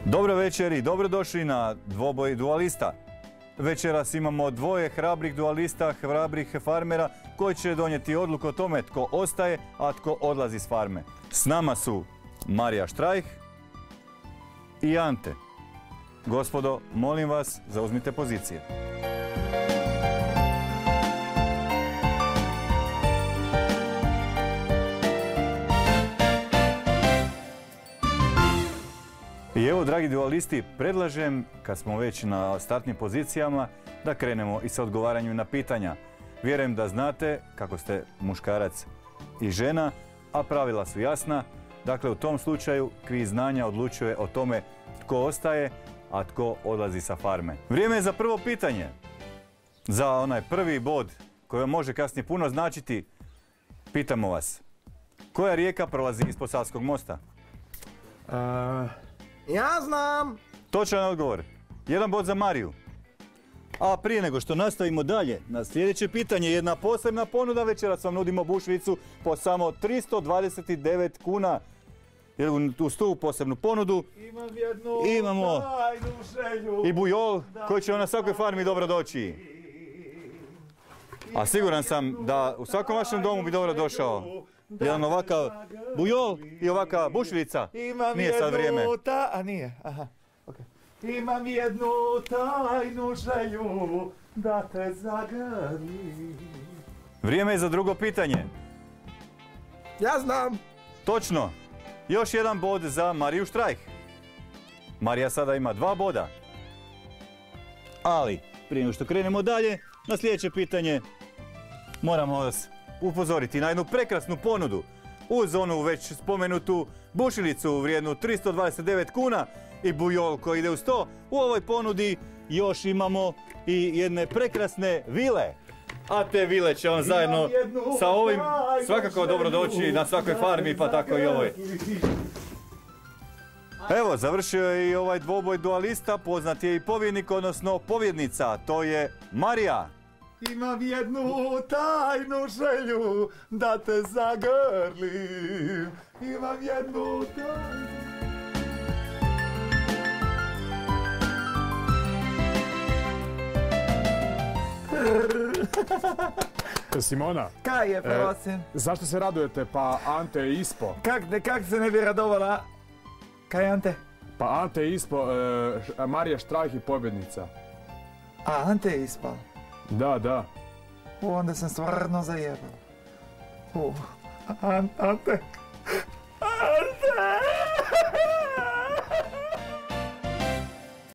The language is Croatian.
Dobro večer i dobrodošli na dvoboj dualista. Večeras imamo dvoje hrabrih dualista, hrabrih farmera koji će donijeti odluku o tome tko ostaje, a tko odlazi s farme. S nama su Marija Štrajh i Ante. Gospodo, molim vas, zauzmite pozicije. I evo, dragi dualisti, predlažem, kad smo već na startnim pozicijama, da krenemo i sa odgovaranjem na pitanja. Vjerujem da znate kako ste muškarac i žena, a pravila su jasna. Dakle, u tom slučaju kviz znanja odlučuje o tome tko ostaje, a tko odlazi sa farme. Vrijeme je za prvo pitanje. Za onaj prvi bod koji vam može kasnije puno značiti, pitamo vas. Koja rijeka prolazi ispod Savskog mosta? Ja znam! Točan odgovor. Jedan bod za Mariju. A prije nego što nastavimo dalje, na sljedeće pitanje, jedna posebna ponuda. Večeras vam nudimo bušvicu po samo 329 kuna. Uz tu posebnu ponudu imamo i bujol koji će na svakoj farmi dobro doći. A siguran sam da u svakom vašem domu bi dobro došao jedan ovakav bujol i ovaka bušvica. Nije sad vrijeme. Imam jednu tajnu želju da te zagrlim. Vrijeme je za drugo pitanje. Ja znam. Točno. Još jedan bod za Mariju Štrajh. Marija sada ima 2 boda. Ali, prije nego što krenemo dalje, na sljedeće pitanje moramo vas upozoriti na jednu prekrasnu ponudu. Uz onu već spomenutu bušilicu vrijednu 329 kuna i bujol koji ide uz to, u ovoj ponudi još imamo i jedne prekrasne vile. A te vile će vam zajedno sa ovim svakako dobro doći na svakoj farmi, pa tako i ovoj. Evo, završio je i ovaj dvoboj dualista, poznat je i pobjednik, odnosno pobjednica, to je Marija. Imam jednu tajnu želju da te zagrlim. Imam jednu tajnu... Simona, Kaj je, prosim? zašto se radujete? Pa Ante je ispo. Kak se ne bi radovala? Kaj, Ante? Pa Ante je ispo, Marija Štrajh i pobjednica. A, Ante je ispao? Da. Onda sam stvarno zajebao. Ante...